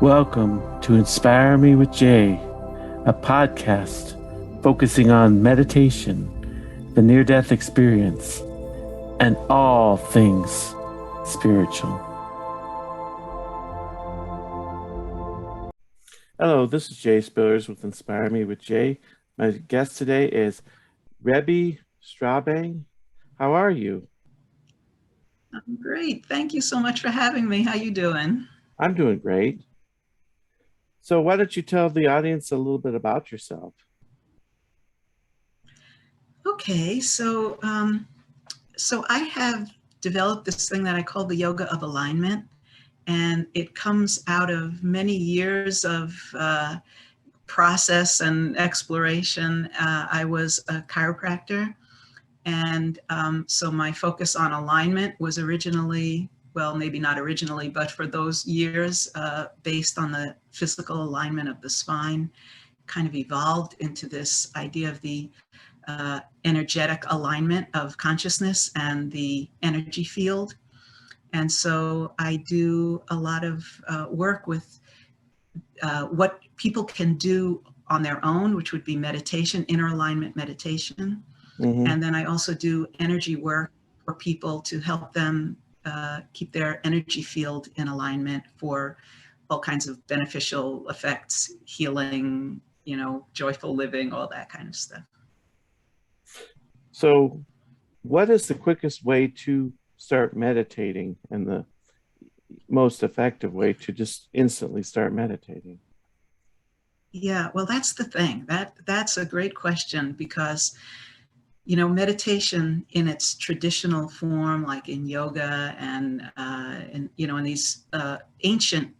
Welcome to Inspire Me with Jay, a podcast focusing on meditation, the near-death experience, and all things spiritual. Hello, this is Jay Spillers with Inspire Me with Jay. My guest today is Rebbie Straubing. How are you? I'm great. Thank you so much for having me. How you doing? I'm doing great. So why don't you tell the audience a little bit about yourself? Okay, so I have developed this thing that I call the yoga of alignment, and it comes out of many years of process and exploration. I was a chiropractor, and so my focus on alignment was originally, well, maybe not originally, but for those years, based on the physical alignment of the spine, kind of evolved into this idea of the energetic alignment of consciousness and the energy field. And so I do a lot of work with what people can do on their own, which would be meditation, inner alignment meditation. Mm-hmm. And then I also do energy work for people to help them keep their energy field in alignment for all kinds of beneficial effects, healing, joyful living, all that kind of stuff. So what is the quickest way to start meditating and the most effective way to just instantly start meditating? Yeah, well, that's the thing. That's a great question because, meditation in its traditional form, like in yoga and in these ancient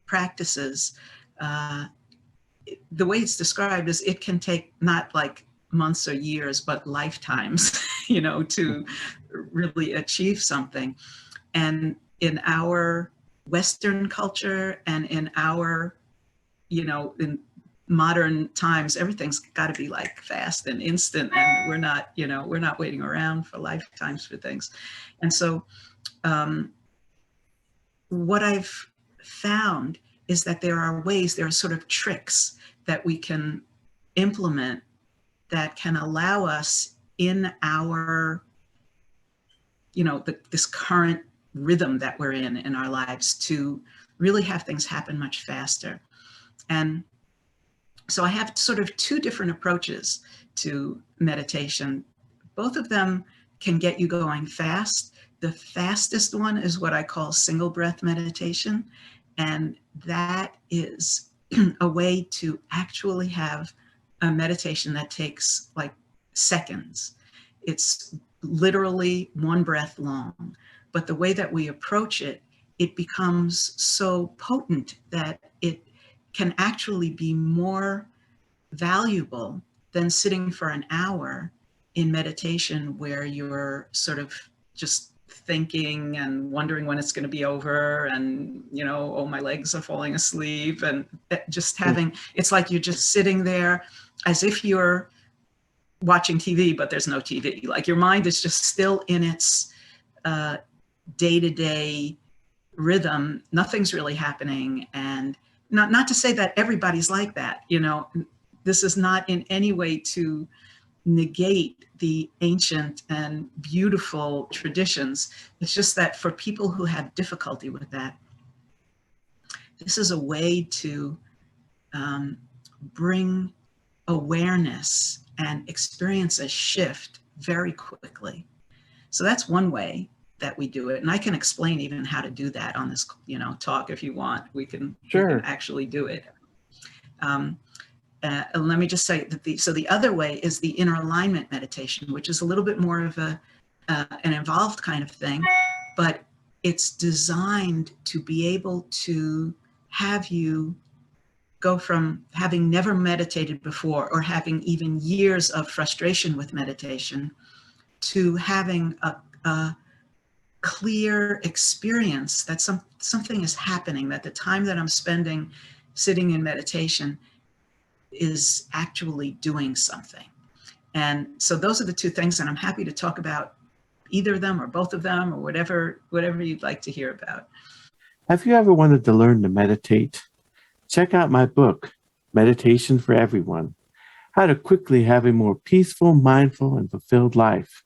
practices, the way it's described is it can take not like months or years, but lifetimes, to really achieve something. And in our Western culture and in our, in modern times, everything's got to be like fast and instant, and we're not waiting around for lifetimes for things. And so what I've found is that there are sort of tricks that we can implement that can allow us in our, this current rhythm that we're in our lives to really have things happen much faster. And so I have sort of two different approaches to meditation. Both of them can get you going fast. The fastest one is what I call single breath meditation. And that is a way to actually have a meditation that takes like seconds. It's literally one breath long. But the way that we approach it, it becomes so potent that it can actually be more valuable than sitting for an hour in meditation where you're sort of just thinking and wondering when it's going to be over and, oh, my legs are falling asleep, and just having, it's like you're just sitting there as if you're watching TV, but there's no TV. Like your mind is just still in its day-to-day rhythm. Nothing's really happening. And not to say that everybody's like that, this is not in any way to negate the ancient and beautiful traditions. It's just that for people who have difficulty with that, this is a way to bring awareness and experience a shift very quickly. So that's one way that we do it. And I can explain even how to do that on this, talk if you want. We can actually do it. Let me just say that the other way is the inner alignment meditation, which is a little bit more of an involved kind of thing, but it's designed to be able to have you go from having never meditated before or having even years of frustration with meditation to having a clear experience that something is happening, that the time that I'm spending sitting in meditation is actually doing something. And so those are the two things, and I'm happy to talk about either of them or both of them or whatever you'd like to hear about. Have you ever wanted to learn to meditate? Check out my book, Meditation for Everyone: How to Quickly Have a More Peaceful, Mindful, and Fulfilled Life,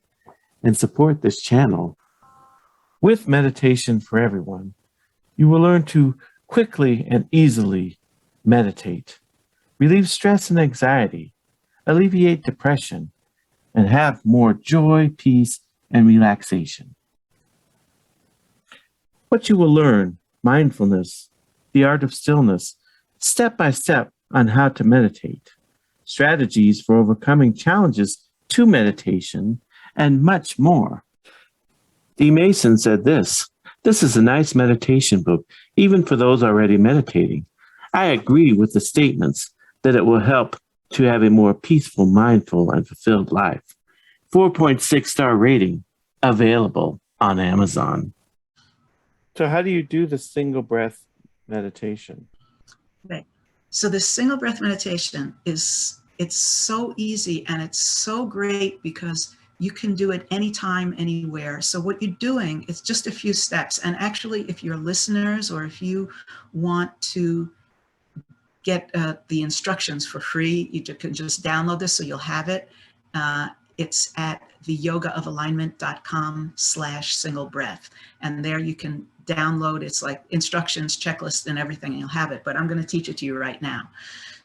and support this channel. With Meditation for Everyone, you will learn to quickly and easily meditate, relieve stress and anxiety, alleviate depression, and have more joy, peace, and relaxation. What you will learn: mindfulness, the art of stillness, step by step on how to meditate, strategies for overcoming challenges to meditation, and much more. D. Mason said this: "This is a nice meditation book, even for those already meditating. I agree with the statements that it will help to have a more peaceful, mindful, and fulfilled life." 4.6-star rating, available on Amazon. So how do you do the single breath meditation? Okay. So the single breath meditation it's so easy and it's so great because you can do it anytime, anywhere. So what you're doing, it's just a few steps. And actually, if you're listeners or if you want to get the instructions for free, you can just download this so you'll have it. It's at theyogaofalignment.com/single breath. And there you can download, it's like instructions, checklist, and everything, and you'll have it. But I'm going to teach it to you right now.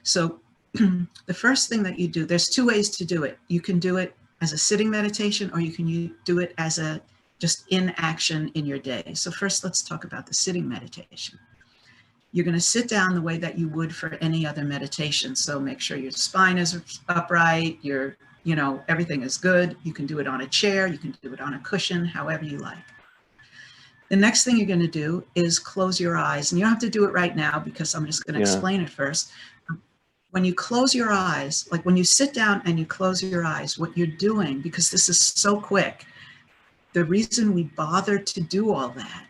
So the first thing that you do, there's two ways to do it. You can do it as a sitting meditation, or you can do it as a just in action in your day. So first, let's talk about the sitting meditation. You're going to sit down the way that you would for any other meditation. So make sure your spine is upright, everything is good. You can do it on a chair, you can do it on a cushion, however you like. The next thing you're going to do is close your eyes. And you don't have to do it right now because I'm just going to explain it first. When you close your eyes, like when you sit down and you close your eyes, what you're doing, because this is so quick, the reason we bother to do all that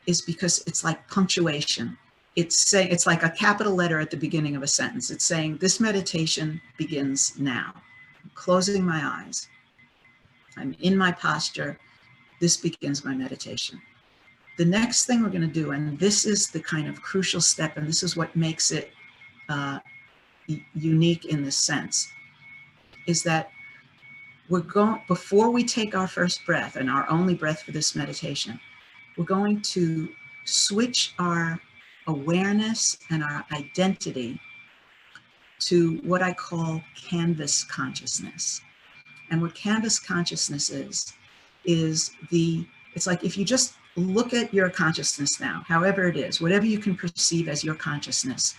is because it's like punctuation. It's like a capital letter at the beginning of a sentence. It's saying this meditation begins now. I'm closing my eyes. I'm in my posture. This begins my meditation. The next thing we're going to do, and this is the kind of crucial step, and this is what makes it unique in this sense, is that before we take our first breath and our only breath for this meditation, we're going to switch our awareness and our identity to what I call canvas consciousness. And what canvas consciousness is it's like if you just look at your consciousness now, however it is, whatever you can perceive as your consciousness,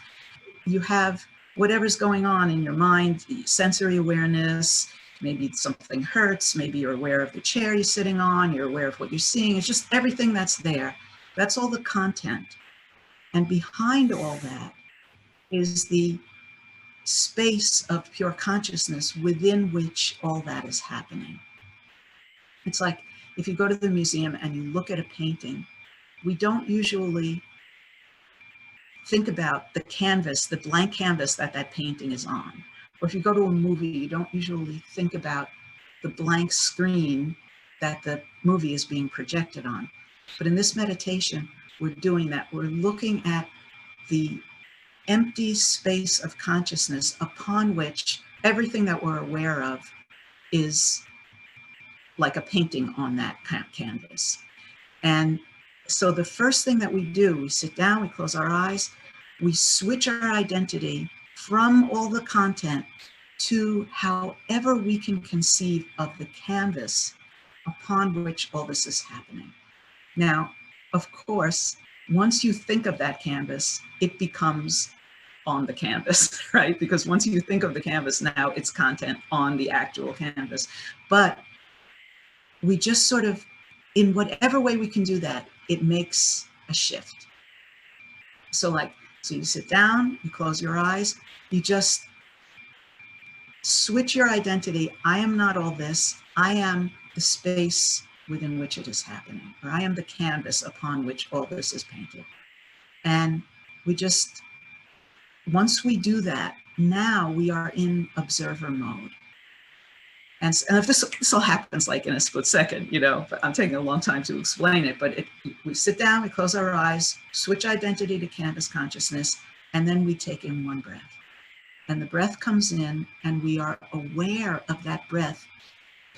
you have whatever's going on in your mind, sensory awareness, maybe something hurts, maybe you're aware of the chair you're sitting on, you're aware of what you're seeing, it's just everything that's there. That's all the content. And behind all that is the space of pure consciousness within which all that is happening. It's like if you go to the museum and you look at a painting, we don't usually think about the canvas, the blank canvas that painting is on. Or if you go to a movie, you don't usually think about the blank screen that the movie is being projected on. But in this meditation, we're doing that. We're looking at the empty space of consciousness upon which everything that we're aware of is like a painting on that canvas. And so the first thing that we do, we sit down, we close our eyes, we switch our identity from all the content to however we can conceive of the canvas upon which all this is happening. Now, of course, once you think of that canvas, it becomes on the canvas, right? Because once you think of the canvas, now it's content on the actual canvas. But we just sort of, in whatever way we can do that, it makes a shift. So you sit down, you close your eyes, you just switch your identity. I am not all this. I am the space within which it is happening, or I am the canvas upon which all this is painted. And once we do that, now we are in observer mode. And if this all happens like in a split second, but I'm taking a long time to explain it, but we sit down, we close our eyes, switch identity to canvas consciousness, and then we take in one breath. And the breath comes in, and we are aware of that breath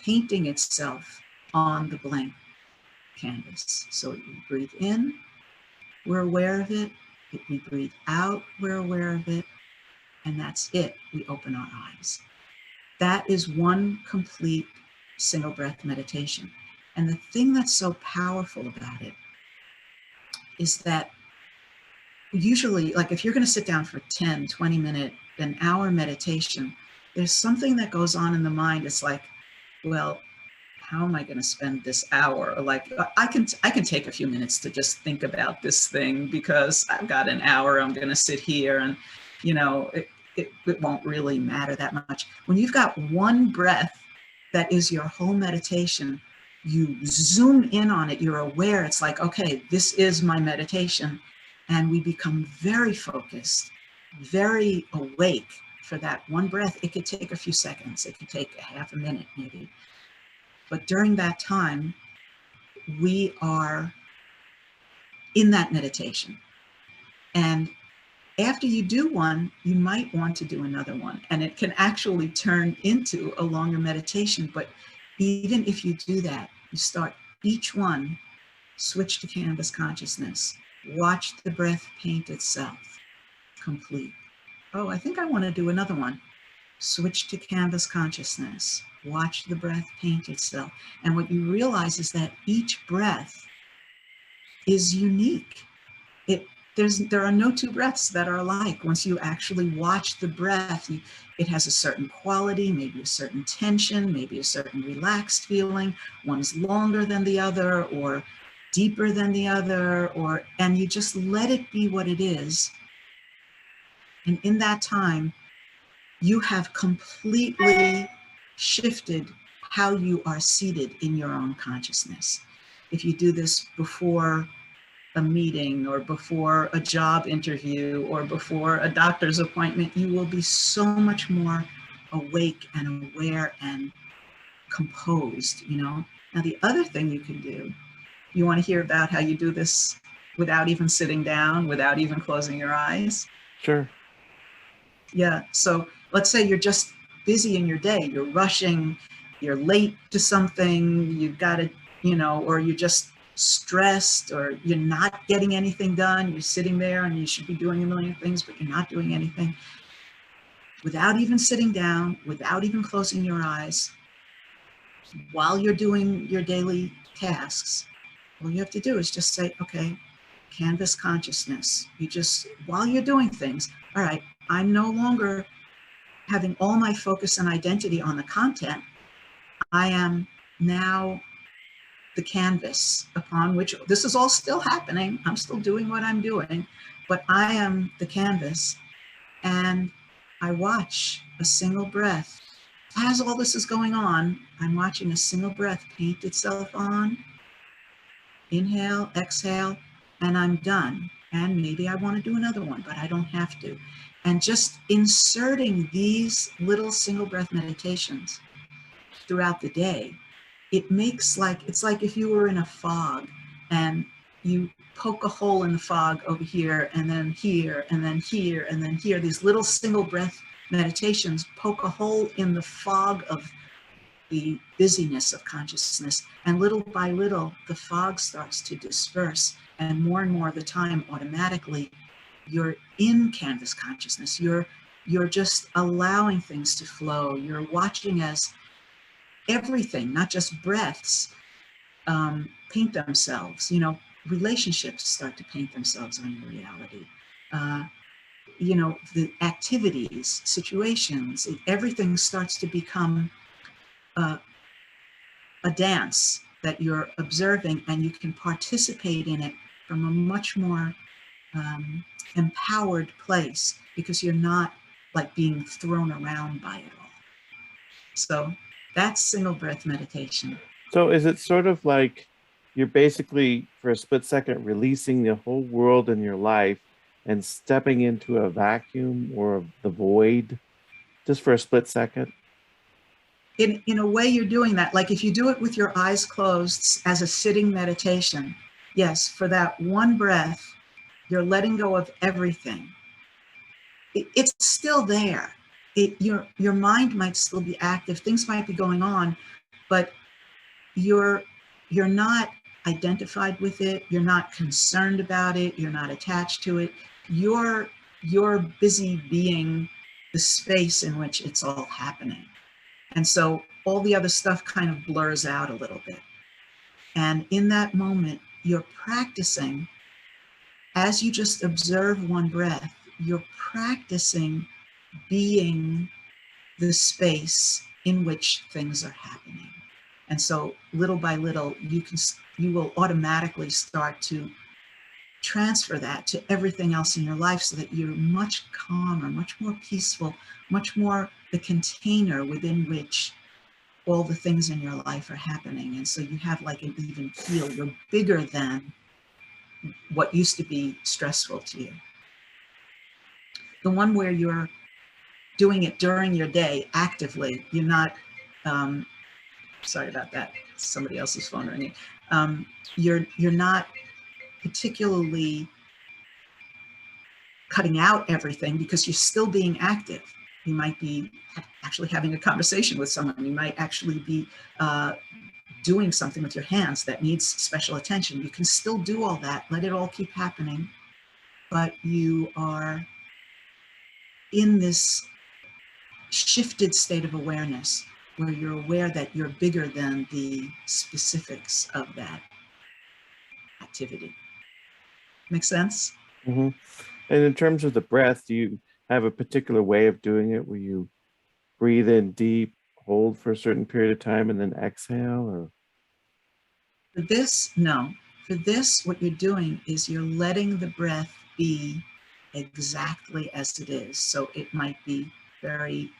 painting itself on the blank canvas. So we breathe in, we're aware of it. If we breathe out, we're aware of it. And that's it. We open our eyes. That is one complete single breath meditation. And the thing that's so powerful about it is that usually, like if you're going to sit down for 10, 20 minute, an hour meditation, there's something that goes on in the mind. It's like, well, how am I going to spend this hour? Or like, I can take a few minutes to just think about this thing because I've got an hour. I'm going to sit here, and it won't really matter that much. When you've got one breath that is your whole meditation, you zoom in on it, you're aware, it's like, okay, this is my meditation. And we become very focused, very awake for that one breath. It could take a few seconds. It could take a half a minute maybe. But during that time, we are in that meditation. And after you do one, you might want to do another one. And it can actually turn into a longer meditation. But even if you do that, you start each one, switch to canvas consciousness, watch the breath paint itself, complete. Oh, I think I want to do another one. Switch to canvas consciousness, watch the breath paint itself. And what you realize is that each breath is unique. There are no two breaths that are alike. Once you actually watch the breath, it has a certain quality, maybe a certain tension, maybe a certain relaxed feeling. One's longer than the other or deeper than the other, and you just let it be what it is. And in that time, you have completely shifted how you are seated in your own consciousness. If you do this before a meeting or before a job interview or before a doctor's appointment, you will be so much more awake and aware and composed, Now, the other thing you can do, you want to hear about how you do this without even sitting down, without even closing your eyes? Sure. Yeah. So let's say you're just busy in your day, you're rushing, you're late to something, you've got to, or you're just stressed, or you're not getting anything done. You're sitting there and you should be doing a million things, but you're not doing anything. Without even sitting down, without even closing your eyes, while you're doing your daily tasks, all you have to do is just say, okay, canvas consciousness. While you're doing things, all right, I'm no longer having all my focus and identity on the content. I am now the canvas upon which this is all still happening. I'm still doing what I'm doing, but I am the canvas, and I watch a single breath. As all this is going on, I'm watching a single breath paint itself on. Inhale, exhale, and I'm done. And maybe I want to do another one, but I don't have to. And just inserting these little single breath meditations throughout the day, it's like if you were in a fog and you poke a hole in the fog over here and then here and then here and then here. These little single breath meditations poke a hole in the fog of the busyness of consciousness, and little by little the fog starts to disperse, and more of the time automatically you're in canvas consciousness. You're just allowing things to flow. You're watching as everything, not just breaths, paint themselves. Relationships start to paint themselves on your reality. The activities, situations, everything starts to become a dance that you're observing, and you can participate in it from a much more empowered place, because you're not like being thrown around by it all. So that's single breath meditation. So is it sort of like you're basically, for a split second, releasing the whole world in your life and stepping into a vacuum or the void just for a split second? in a way, you're doing that. Like if you do it with your eyes closed as a sitting meditation, yes, for that one breath, you're letting go of everything. It's still there. Your mind might still be active. Things might be going on, but you're not identified with it. You're not concerned about it. You're not attached to it. You're busy being the space in which it's all happening. And so all the other stuff kind of blurs out a little bit. And in that moment, you're practicing, as you just observe one breath, you're practicing being the space in which things are happening. And so little by little, you will automatically start to transfer that to everything else in your life, so that you're much calmer, much more peaceful, much more the container within which all the things in your life are happening. And so you have like an even keel. You're bigger than what used to be stressful to you. The one where you're doing it during your day actively, you're not, sorry about that, somebody else's phone ringing. You're not particularly cutting out everything, because you're still being active. You might be actually having a conversation with someone. You might actually be doing something with your hands that needs special attention. You can still do all that, let it all keep happening, but you are in this shifted state of awareness where you're aware that you're bigger than the specifics of that activity. Make sense? Mm-hmm. And in terms of the breath, do you have a particular way of doing it where you breathe in deep, hold for a certain period of time, and then exhale? Or For this, no. For this, what you're doing is you're letting the breath be exactly as it is. So it might be very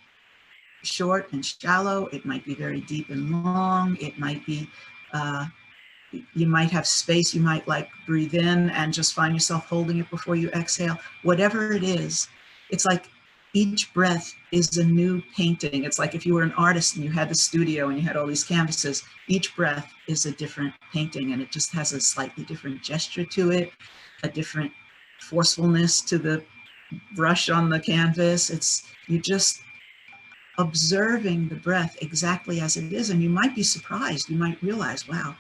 short and shallow. It might be very deep and long. It might be, you might have space. You might like breathe in and just find yourself holding it before you exhale. Whatever it is, it's like each breath is a new painting. It's like if you were an artist and you had the studio and you had all these canvases, each breath is a different painting, and it just has a slightly different gesture to it, a different forcefulness to the brush on the canvas. You just observing the breath exactly as it is. And you might be surprised. You might realize, wow,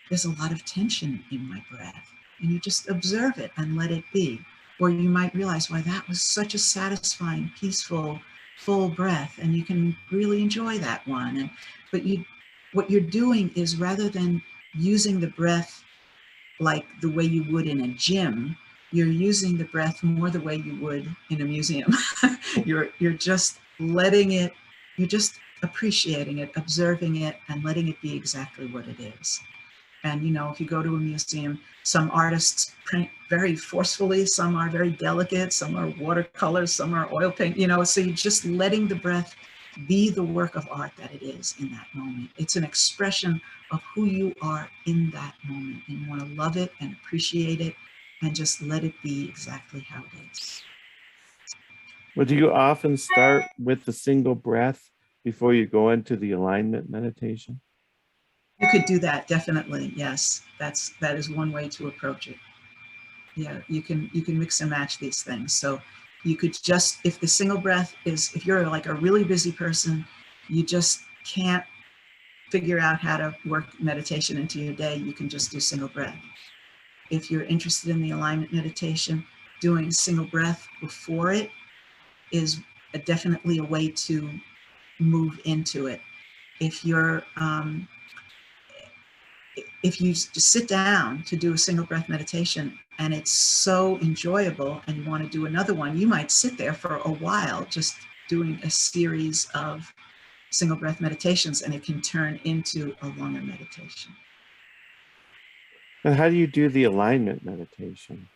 there's a lot of tension in my breath. And you just observe it and let it be. Or you might realize, why, that was such a satisfying, peaceful, full breath. And you can really enjoy that one. But what you're doing is, rather than using the breath like the way you would in a gym, you're using the breath more the way you would in a museum. You're just letting it, you're just appreciating it, observing it, and letting it be exactly what it is. And, you know, if you go to a museum, some artists print very forcefully, some are very delicate, some are watercolors, some are oil paint, you know, so you're just letting the breath be the work of art that it is in that moment. It's an expression of who you are in that moment. And you want to love it and appreciate it and just let it be exactly how it is. well, do you often start with the single breath before you go into the alignment meditation? You could do that, definitely. Yes, that is one way to approach it. Yeah, you can mix and match these things. So you could just, if the single breath is, if you're like a really busy person, you just can't figure out how to work meditation into your day, you can just do single breath. If you're interested in the alignment meditation, doing single breath before it is definitely a way to move into it. If you just sit down to do a single breath meditation and it's so enjoyable and you want to do another one, you might sit there for a while just doing a series of single breath meditations, and it can turn into a longer meditation. And how do you do the alignment meditation?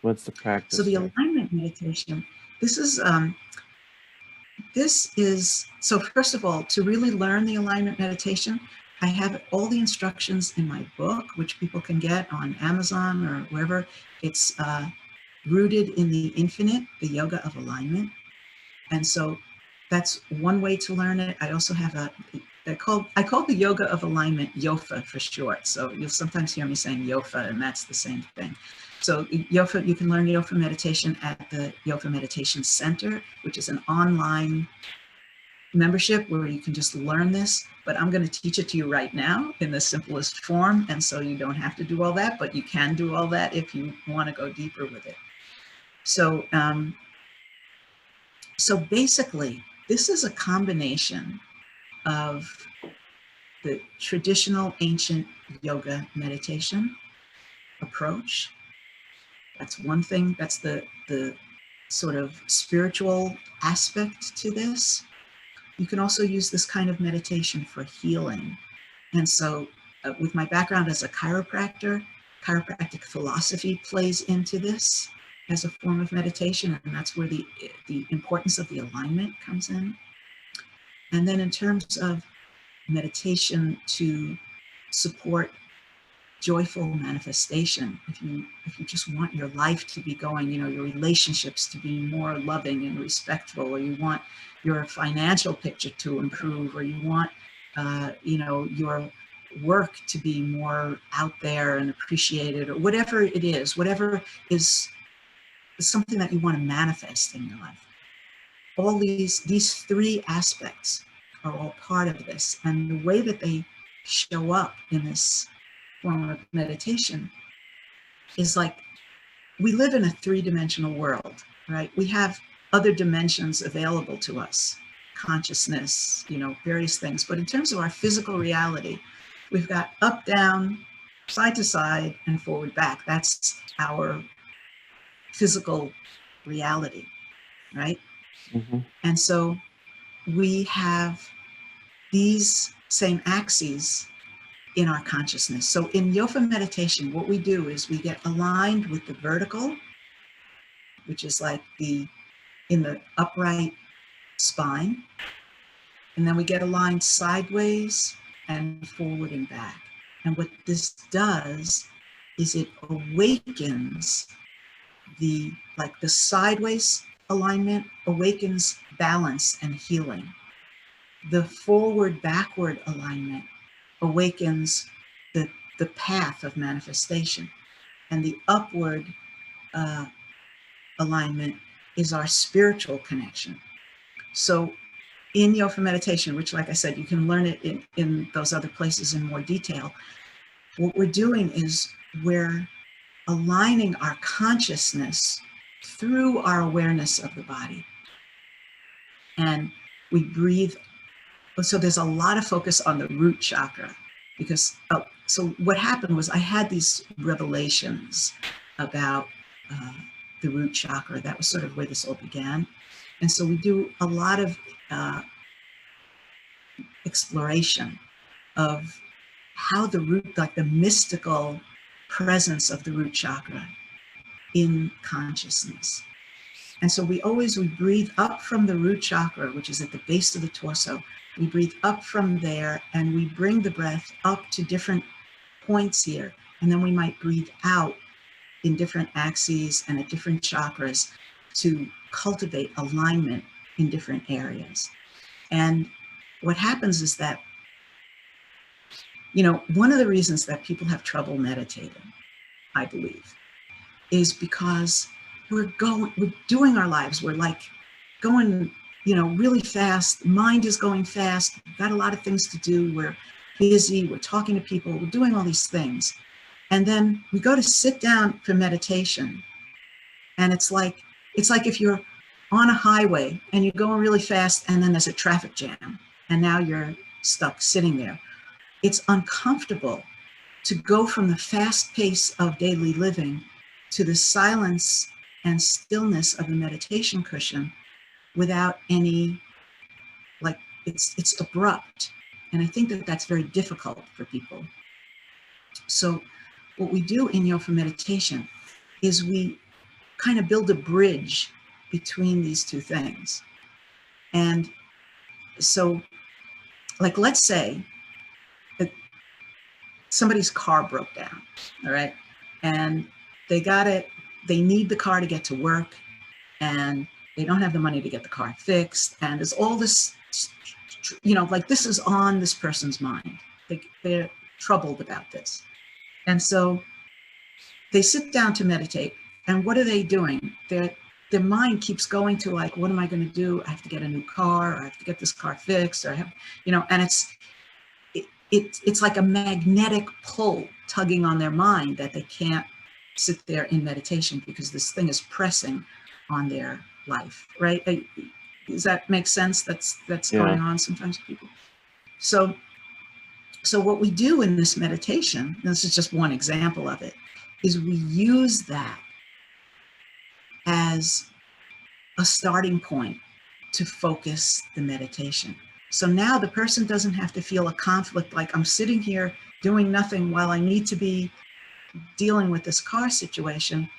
What's the practice? So the alignment meditation, this is, so first of all, to really learn the alignment meditation, I have all the instructions in my book, which people can get on Amazon or wherever. It's Rooted in the Infinite, the Yoga of Alignment. And so that's one way to learn it. I also have I call the yoga of alignment Yofa for short. So you'll sometimes hear me saying Yofa, and that's the same thing. So Yofa, you can learn Yofa meditation at the Yofa Meditation Center, which is an online membership where you can just learn this. But I'm going to teach it to you right now in the simplest form, and so you don't have to do all that, but you can do all that if you want to go deeper with it. So, so basically, this is a combination of the traditional ancient yoga meditation approach. That's one thing. That's the sort of spiritual aspect to this. You can also use this kind of meditation for healing. And so with my background as a chiropractor, chiropractic philosophy plays into this as a form of meditation, and that's where the importance of the alignment comes in. And then in terms of meditation to support joyful manifestation, if you just want your life to be going, you know, your relationships to be more loving and respectful, or you want your financial picture to improve, or you want you know, your work to be more out there and appreciated, or whatever it is, whatever is something that you want to manifest in your life. All these three aspects are all part of this, and the way that they show up in this form of meditation is like, we live in a three-dimensional world, right? We have other dimensions available to us, consciousness, you know, various things. But in terms of our physical reality, we've got up, down, side to side, and forward, back. That's our physical reality, right? Mm-hmm. And so we have these same axes in our consciousness. So in Yofa meditation, what we do is we get aligned with the vertical, which is like in the upright spine. And then we get aligned sideways and forward and back. And what this does is it awakens the sideways alignment awakens balance and healing. The forward backward alignment awakens the path of manifestation. And the upward alignment is our spiritual connection. So in Yofa meditation, which, like I said, you can learn it in those other places in more detail, what we're doing is we're aligning our consciousness through our awareness of the body. And we breathe. So there's a lot of focus on the root chakra, because so what happened was I had these revelations about the root chakra. That was sort of where this all began. And so we do a lot of exploration of how the root, like the mystical presence of the root chakra in consciousness. And so we breathe up from the root chakra, which is at the base of the torso. We breathe up from there, and we bring the breath up to different points here. And then we might breathe out in different axes and at different chakras to cultivate alignment in different areas. And what happens is that, you know, one of the reasons that people have trouble meditating, I believe, is because we're doing our lives. We're like going, you know, really fast. Mind is going fast. We've got a lot of things to do. We're busy. We're talking to people. We're doing all these things. And then we go to sit down for meditation. And it's like if you're on a highway and you're going really fast, and then there's a traffic jam, and now you're stuck sitting there. It's uncomfortable to go from the fast pace of daily living to the silence and stillness of the meditation cushion without any, like, it's abrupt. And I think that that's very difficult for people. So what we do in Yofa meditation is we kind of build a bridge between these two things. And so, like, let's say that somebody's car broke down, all right? And they need the car to get to work, and they don't have the money to get the car fixed. And there's all this, like this is on this person's mind. They're troubled about this. And so they sit down to meditate. And what are they doing? Their mind keeps going to like, what am I going to do? I have to get a new car, or I have to get this car fixed, or I have, and it's like a magnetic pull tugging on their mind that they can't sit there in meditation because this thing is pressing on their life, right? Does that make sense? That's going on sometimes with people. So what we do in this meditation, and this is just one example of it, is we use that as a starting point to focus the meditation. So now the person doesn't have to feel a conflict, like I'm sitting here doing nothing while I need to be dealing with this car situation.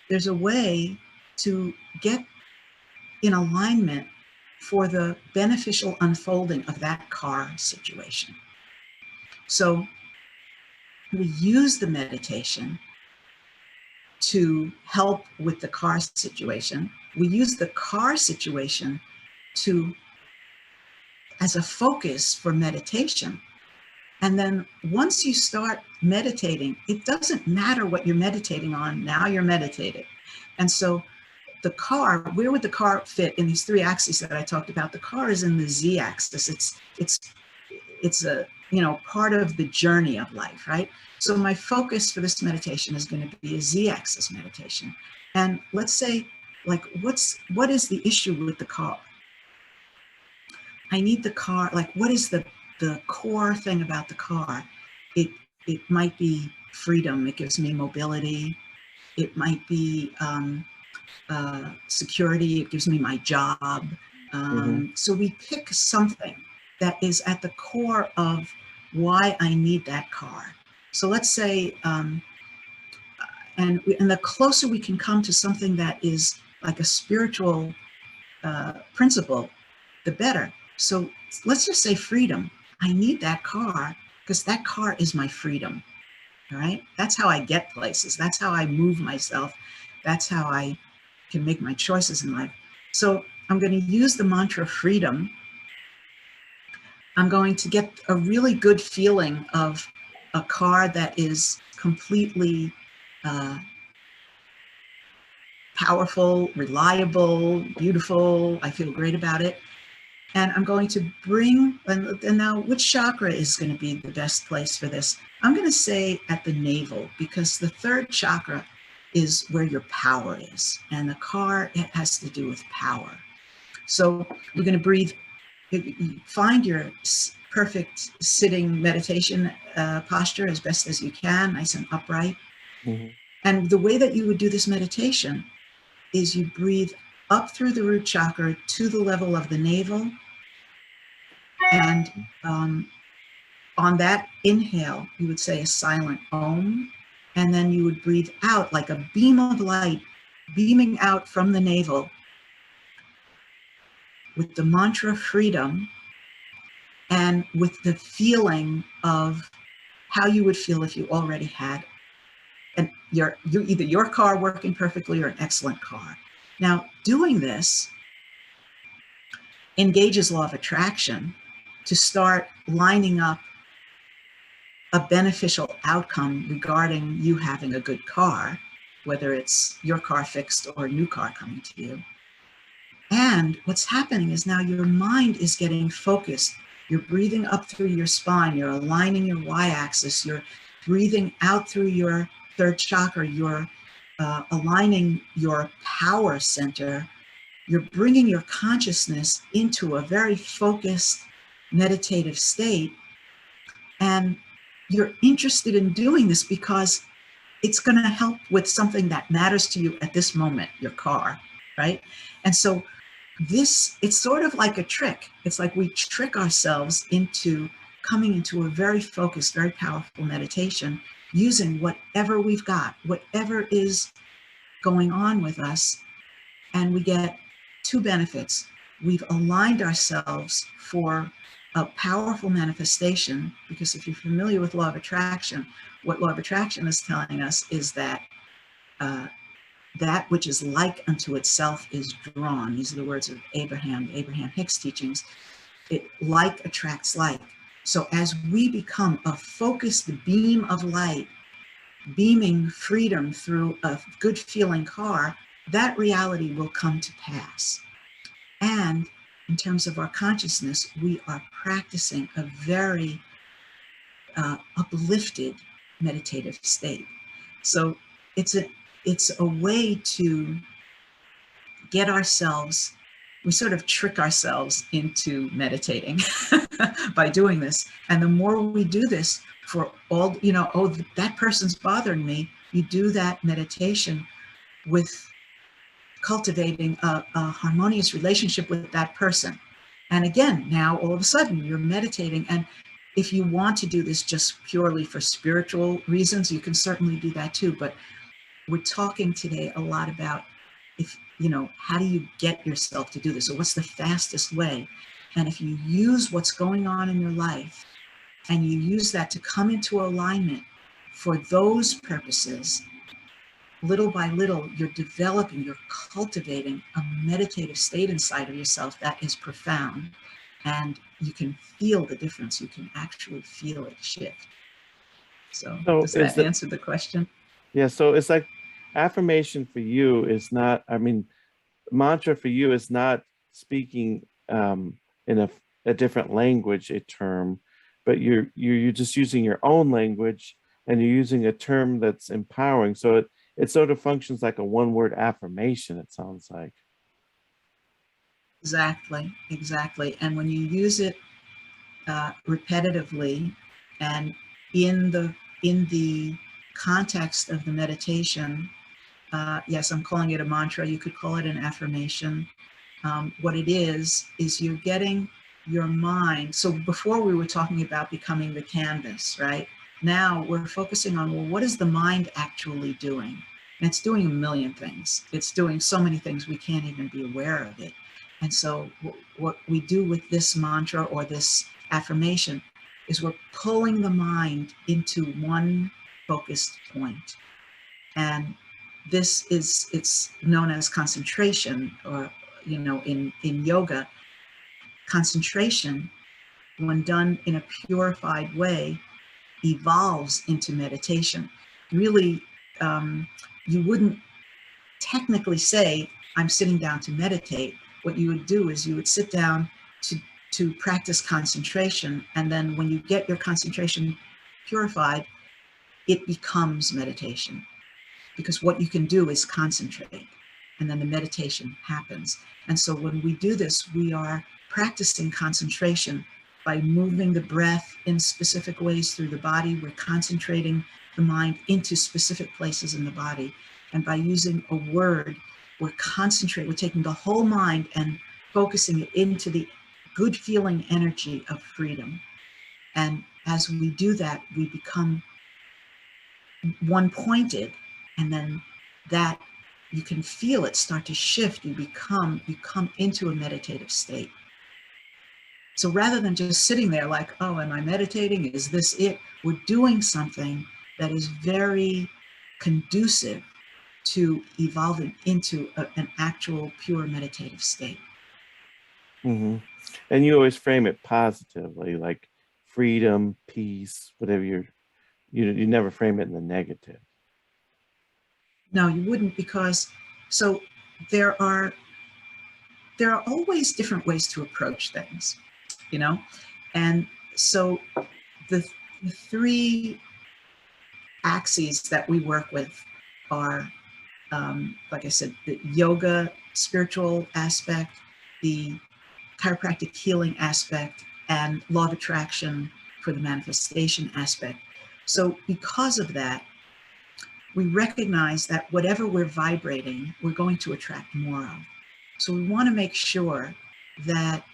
There's a way to get in alignment for the beneficial unfolding of that car situation. So we use the meditation to help with the car situation. We use the car situation as a focus for meditation. And then once you start meditating, it doesn't matter what you're meditating on. Now you're meditating. And so the car, where would the car fit in these three axes that I talked about? The car is in the Z axis. It's a, part of the journey of life, right? So my focus for this meditation is going to be a Z axis meditation. And let's say, like, what is the issue with the car? I need the car, like, what is the core thing about the car? It might be freedom. It gives me mobility. It might be security. It gives me my job. So we pick something that is at the core of why I need that car. So let's say, and the closer we can come to something that is like a spiritual principle, the better. So let's just say freedom. I need that car because that car is my freedom. All right. That's how I get places. That's how I move myself. That's how I can make my choices in life. So I'm going to use the mantra freedom. I'm going to get a really good feeling of a car that is completely powerful, reliable, beautiful. I feel great about it. And I'm going to bring, and now which chakra is going to be the best place for this? I'm going to say at the navel, because the third chakra is where your power is. And the car, it has to do with power. So you're going to breathe, find your perfect sitting meditation posture as best as you can, nice and upright. And the way that you would do this meditation is you breathe up through the root chakra to the level of the navel. And on that inhale, you would say a silent Om. And then you would breathe out like a beam of light beaming out from the navel with the mantra freedom and with the feeling of how you would feel if you already had either your car working perfectly or an excellent car. Now, doing this engages law of attraction to start lining up a beneficial outcome regarding you having a good car, whether it's your car fixed or a new car coming to you. And what's happening is now your mind is getting focused. You're breathing up through your spine. You're aligning your y-axis. You're breathing out through your third chakra. You're aligning your power center. You're bringing your consciousness into a very focused meditative state. And you're interested in doing this because it's going to help with something that matters to you at this moment, your car, right? And so it's sort of like a trick. It's like we trick ourselves into coming into a very focused, very powerful meditation using whatever we've got, whatever is going on with us. And we get two benefits. We've aligned ourselves for a powerful manifestation, because if you're familiar with law of attraction, what law of attraction is telling us is that that which is like unto itself is drawn. These are the words of Abraham Hicks teachings. It like attracts like. So as we become a focused beam of light, beaming freedom through a good feeling car, that reality will come to pass. And in terms of our consciousness, we are practicing a very uplifted meditative state. So it's a way to get ourselves, we sort of trick ourselves into meditating by doing this. And the more we do this for all, oh, that person's bothering me, you do that meditation with cultivating a harmonious relationship with that person. And again, now all of a sudden you're meditating. And if you want to do this just purely for spiritual reasons, you can certainly do that too. But we're talking today a lot about how do you get yourself to do this? Or what's the fastest way? And if you use what's going on in your life and you use that to come into alignment for those purposes, little by little, you're cultivating a meditative state inside of yourself that is profound. And you can feel the difference. You can actually feel it shift. So does that answer the question? Yeah, so it's like affirmation for you is not, mantra for you is not speaking in a different language, a term, but you're just using your own language and you're using a term that's empowering. So it sort of functions like a one-word affirmation, it sounds like. Exactly. And when you use it repetitively and in the context of the meditation, yes, I'm calling it a mantra. You could call it an affirmation. What it is you're getting your mind. So before we were talking about becoming the canvas, right? Now we're focusing on, well, what is the mind actually doing? And it's doing a million things. It's doing so many things we can't even be aware of it. And so what we do with this mantra or this affirmation is we're pulling the mind into one focused point. And it's known as concentration, or, in yoga, concentration, when done in a purified way, evolves into meditation. Really, you wouldn't technically say, I'm sitting down to meditate. What you would do is you would sit down to practice concentration. And then when you get your concentration purified, it becomes meditation. Because what you can do is concentrate, and then the meditation happens. And so when we do this, we are practicing concentration by moving the breath in specific ways through the body. We're concentrating the mind into specific places in the body. And by using a word, we're taking the whole mind and focusing it into the good feeling energy of freedom. And as we do that, we become one-pointed, and then that you can feel it start to shift. You come into a meditative state. So rather than just sitting there like, oh, am I meditating? Is this it? We're doing something that is very conducive to evolving into an actual pure meditative state. Mm-hmm. And you always frame it positively, like freedom, peace, whatever you never frame it in the negative. No, you wouldn't, because so there are always different ways to approach things, and so the three axes that we work with are, like I said, the yoga spiritual aspect, the chiropractic healing aspect, and law of attraction for the manifestation aspect. So because of that, we recognize that whatever we're vibrating, we're going to attract more of. So we want to make sure that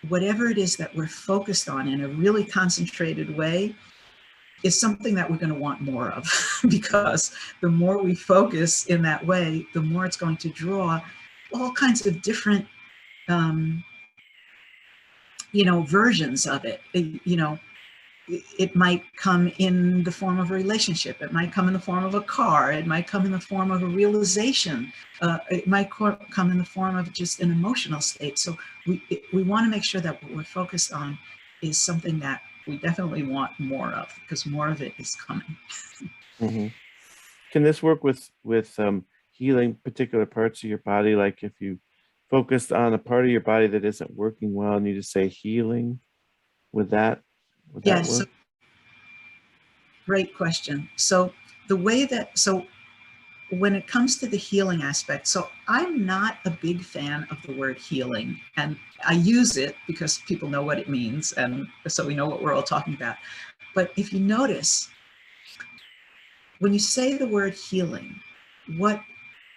whatever it is that we're focused on in a really concentrated way is something that we're going to want more of, because the more we focus in that way, the more it's going to draw all kinds of different, versions of it. it might come in the form of a relationship. It might come in the form of a car. It might come in the form of a realization. It might come in the form of just an emotional state. So we want to make sure that what we're focused on is something that we definitely want more of, because more of it is coming. Mm-hmm. Can this work with healing particular parts of your body? Like if you focused on a part of your body that isn't working well and you just say healing, would that Yes, work? so great question. So when it comes to the healing aspect, so I'm not a big fan of the word healing, and I use it because people know what it means, and so we know what we're all talking about. But if you notice, when you say the word healing, what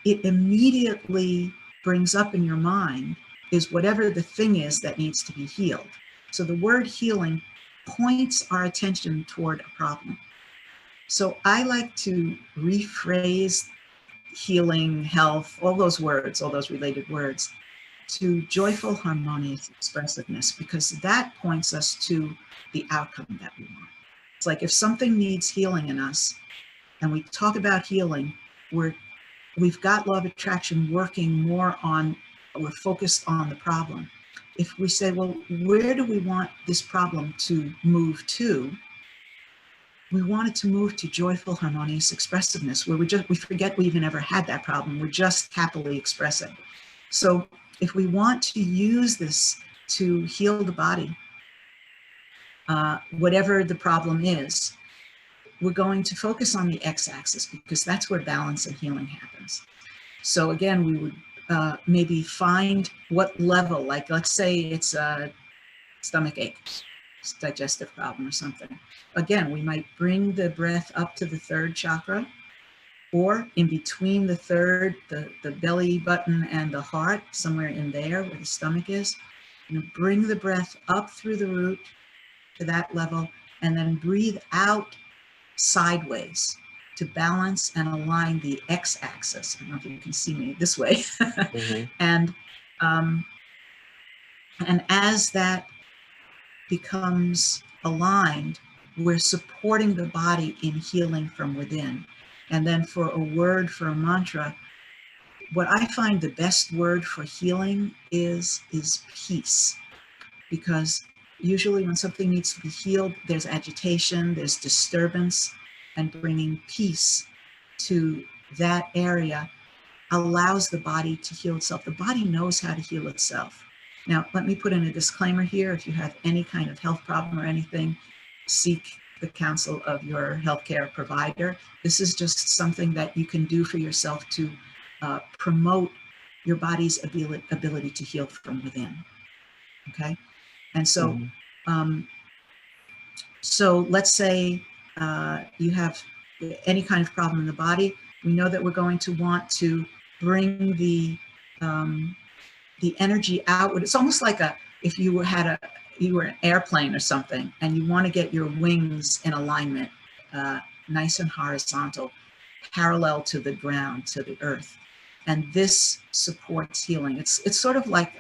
it immediately brings up in your mind is whatever the thing is that needs to be healed. So the word healing points our attention toward a problem. So I like to rephrase healing, health, all those words, all those related words, to joyful, harmonious expressiveness, because that points us to the outcome that we want. It's like if something needs healing in us and we talk about healing, we've got law of attraction working more on, we're focused on the problem. If we say, well, where do we want this problem to move to? We want it to move to joyful, harmonious expressiveness, where we forget we even ever had that problem. We're just happily expressing. So if we want to use this to heal the body, whatever the problem is, we're going to focus on the x-axis, because that's where balance and healing happens. So again, we would maybe find what level, like let's say it's a stomach ache, digestive problem or something. Again, we might bring the breath up to the third chakra, or in between the third, the belly button and the heart, somewhere in there where the stomach is. And bring the breath up through the root to that level, and then breathe out sideways to balance and align the x-axis. I don't know if you can see me this way. Mm-hmm. And as that becomes aligned, we're supporting the body in healing from within. And then for a word, for a mantra, what I find the best word for healing is peace. Because usually when something needs to be healed, there's agitation, there's disturbance, and bringing peace to that area allows the body to heal itself. The body knows how to heal itself. Now, let me put in a disclaimer here. If you have any kind of health problem or anything, seek the counsel of your healthcare provider. This is just something that you can do for yourself to promote your body's ability to heal from within. Okay? And so, so let's say you have any kind of problem in the body. We know that we're going to want to bring the energy outward. It's almost like if you were an airplane or something, and you want to get your wings in alignment, nice and horizontal, parallel to the ground, to the earth. And this supports healing. It's sort of like,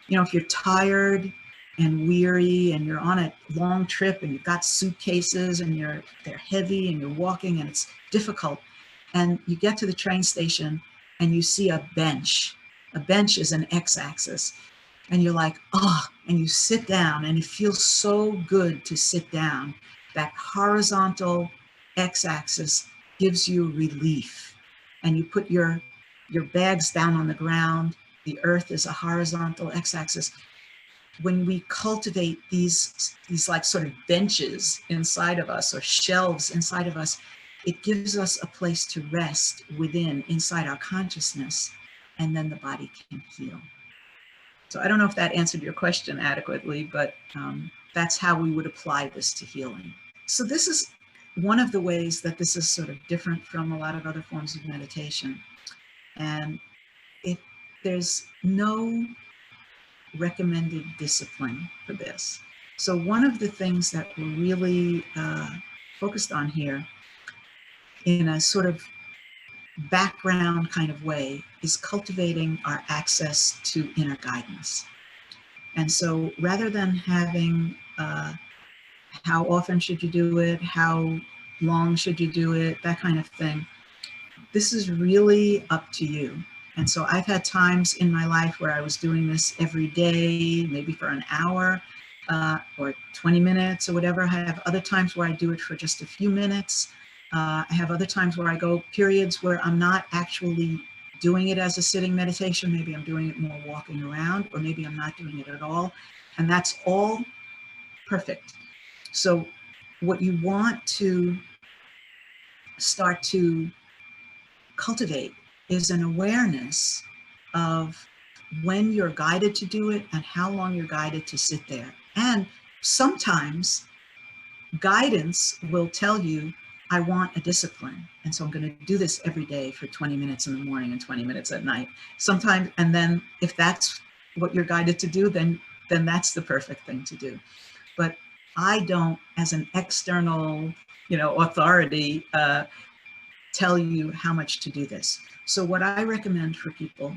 if you're tired and weary and you're on a long trip and you've got suitcases and they're heavy and you're walking and it's difficult, and you get to the train station and you see a bench. A bench is an x-axis, and you're like, oh, and you sit down, and it feels so good to sit down. That horizontal x-axis gives you relief, and you put your bags down on the ground. The earth is a horizontal x-axis. When we cultivate these like sort of benches inside of us, or shelves inside of us, it gives us a place to rest within, inside our consciousness, and then the body can heal. So I don't know if that answered your question adequately, but that's how we would apply this to healing. So this is one of the ways that this is sort of different from a lot of other forms of meditation. And there's no recommended discipline for this. So one of the things that we're really focused on here, in a sort of background kind of way, is cultivating our access to inner guidance. And so rather than having how often should you do it? How long should you do it? That kind of thing. This is really up to you. And so I've had times in my life where I was doing this every day, maybe for an hour or 20 minutes or whatever. I have other times where I do it for just a few minutes. I have other times where I go periods where I'm not actually doing it as a sitting meditation. Maybe I'm doing it more walking around, or maybe I'm not doing it at all. And that's all perfect. So what you want to start to cultivate is an awareness of when you're guided to do it and how long you're guided to sit there. And sometimes guidance will tell you, I want a discipline. And so I'm going to do this every day for 20 minutes in the morning and 20 minutes at night. Sometimes, and then if that's what you're guided to do, then that's the perfect thing to do. But I don't, as an external, authority, tell you how much to do this. So what I recommend for people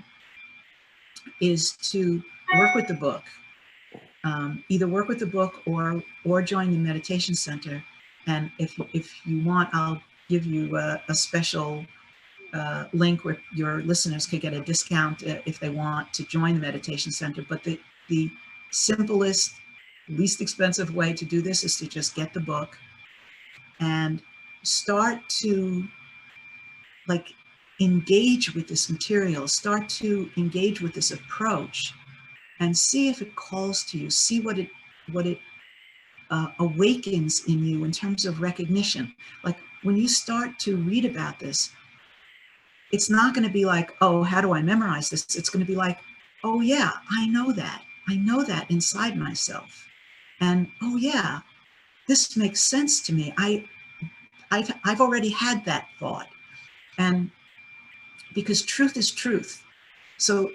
is to work with the book. Either work with the book or join the meditation center. And if you want, I'll give you a special link where your listeners could get a discount if they want to join the meditation center. But the simplest, least expensive way to do this is to just get the book and start to engage with this material, start to engage with this approach, and see if it calls to you, see what it awakens in you in terms of recognition. Like when you start to read about this, it's not going to be like, oh, how do I memorize this? It's going to be like, oh yeah, I know that inside myself. And oh yeah, this makes sense to me. I've already had that thought. And because truth is truth. So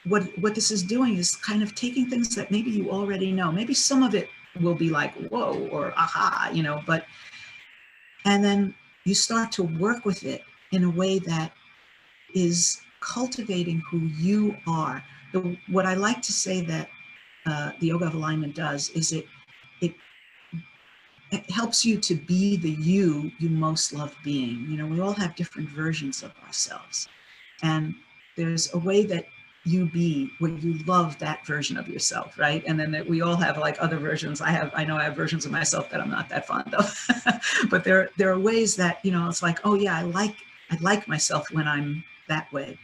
what this is doing is kind of taking things that maybe you already know. Maybe some of it will be like, whoa, or aha, and then you start to work with it in a way that is cultivating who you are. What I like to say that the Yoga of Alignment does is it helps you to be the you most love being. We all have different versions of ourselves. And there's a way that you be where you love that version of yourself, right? And then we all have like other versions. I know I have versions of myself that I'm not that fond of. But there are ways that, it's like, oh yeah, I like myself when I'm that way.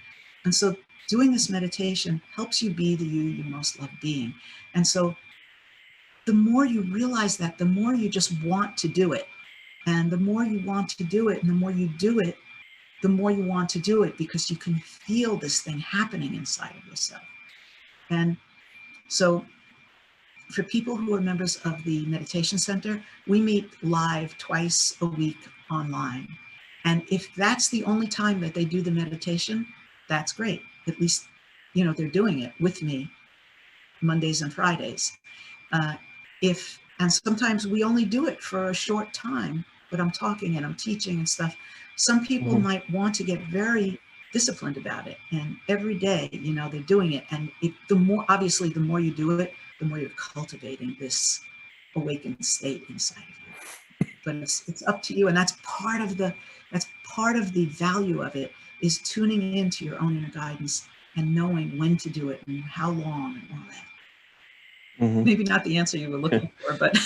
And so doing this meditation helps you be the you most love being. And so the more you realize that, the more you just want to do it. And the more you want to do it, and the more you do it, the more you want to do it, because you can feel this thing happening inside of yourself. And so for people who are members of the meditation center, we meet live twice a week online. And if that's the only time that they do the meditation, that's great. At least, they're doing it with me Mondays and Fridays. And sometimes we only do it for a short time, but I'm talking and I'm teaching and stuff. Some people might want to get very disciplined about it. And every day, they're doing it. And the more you do it, the more you're cultivating this awakened state inside of you. But it's up to you. And that's part of the value of it, is tuning into your own inner guidance and knowing when to do it and how long and all that. Mm-hmm. Maybe not the answer you were looking for, but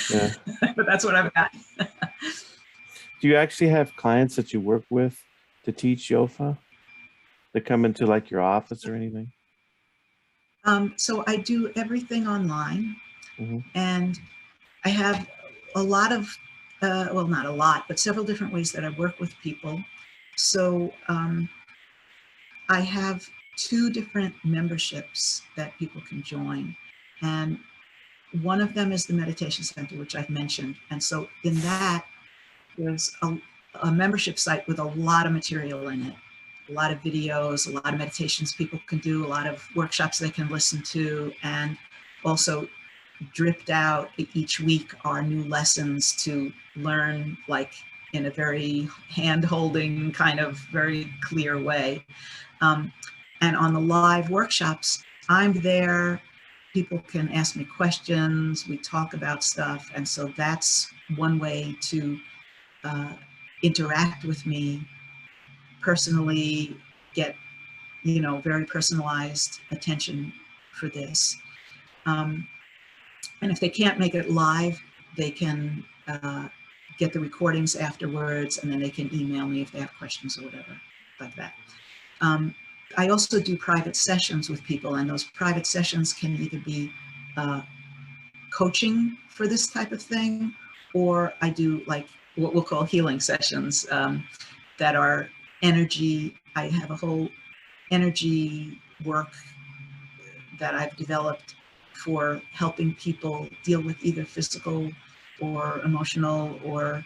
but that's what I've got. Do you actually have clients that you work with to teach Yofa that come into like your office or anything? So I do everything online, and I have a lot of, well, not a lot, but several different ways that I work with people. So I have 2 different memberships that people can join. And one of them is the meditation center, which I've mentioned. And so in that, there's a membership site with a lot of material in it, a lot of videos, a lot of meditations people can do, a lot of workshops they can listen to, and also dripped out each week are new lessons to learn, like in a very hand-holding kind of very clear way. And on the live workshops, I'm there people can ask me questions, we talk about stuff, and so that's one way to interact with me personally, get, you know, very personalized attention for this. And if they can't make it live, they can get the recordings afterwards, and then they can email me if they have questions or whatever like that. I also do private sessions with people, and those private sessions can either be coaching for this type of thing, or I do like what we'll call healing sessions that are energy. I have a whole energy work that I've developed for helping people deal with either physical or emotional or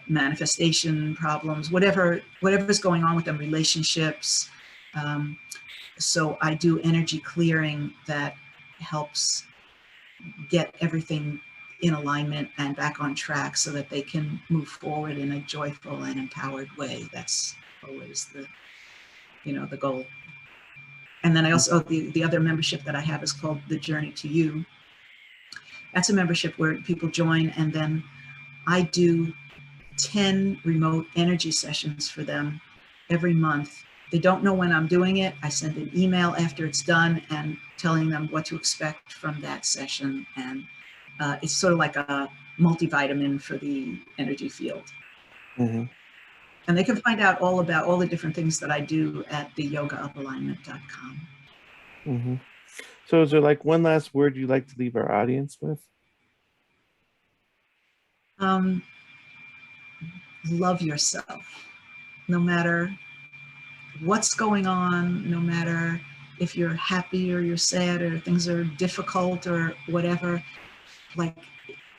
manifestation problems, whatever's going on with them, relationships. So I do energy clearing that helps get everything in alignment and back on track so that they can move forward in a joyful and empowered way. That's always the goal. And then I also, the other membership that I have is called The Journey to You. That's a membership where people join, and then I do 10 remote energy sessions for them every month. They don't know when I'm doing it. I send an email after it's done and telling them what to expect from that session. And it's sort of like a multivitamin for the energy field. Mm-hmm. And they can find out all about all the different things that I do at theyogaofalignment.com. Mm-hmm. So is there like one last word you'd like to leave our audience with? Love yourself, no matter what's going on, no matter if you're happy or you're sad or things are difficult or whatever. Like,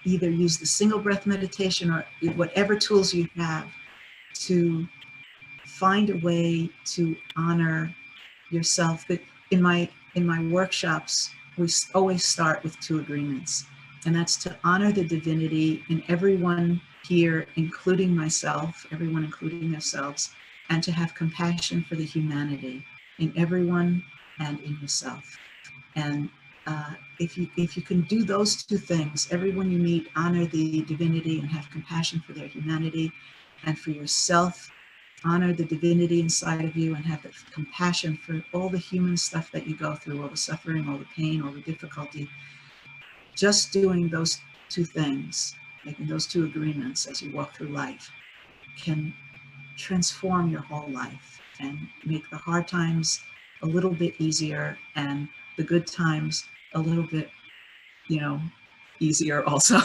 either use the single breath meditation or whatever tools you have to find a way to honor yourself. But in my workshops, we always start with 2 agreements, and that's to honor the divinity in everyone here, including myself, everyone including themselves, and to have compassion for the humanity in everyone and in yourself. And if you can do those 2 things, everyone you meet, honor the divinity and have compassion for their humanity, and for yourself, honor the divinity inside of you and have the compassion for all the human stuff that you go through, all the suffering, all the pain, all the difficulty. Just doing those 2 things, making those 2 agreements as you walk through life, can transform your whole life and make the hard times a little bit easier and the good times a little bit, easier also.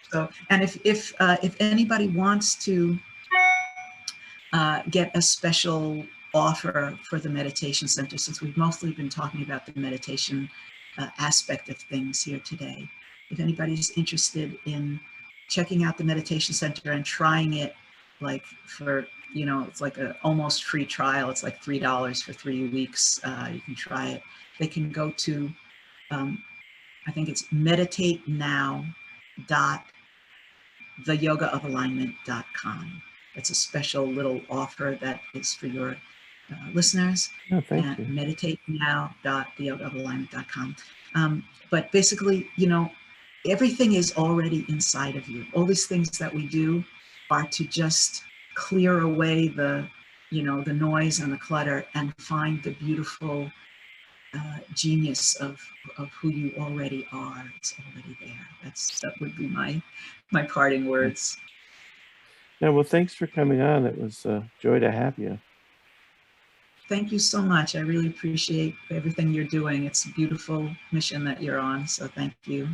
So, and if anybody wants to get a special offer for the meditation center, since we've mostly been talking about the meditation aspect of things here today, if anybody's interested in checking out the meditation center and trying it, like for, it's like a almost free trial. It's like $3 for 3 weeks. You can try it. They can go to, I think it's meditatenow.theyogaofalignment.com. It's a special little offer that is for your listeners. Oh, thank you. Meditatenow.theyogaofalignment.com. But basically, everything is already inside of you. All these things that we do are to just clear away the noise and the clutter and find the beautiful genius of who you already are. It's already there. That would be my parting words. Yeah, well, thanks for coming on. It was a joy to have you. Thank you so much. I really appreciate everything you're doing. It's a beautiful mission that you're on. So thank you.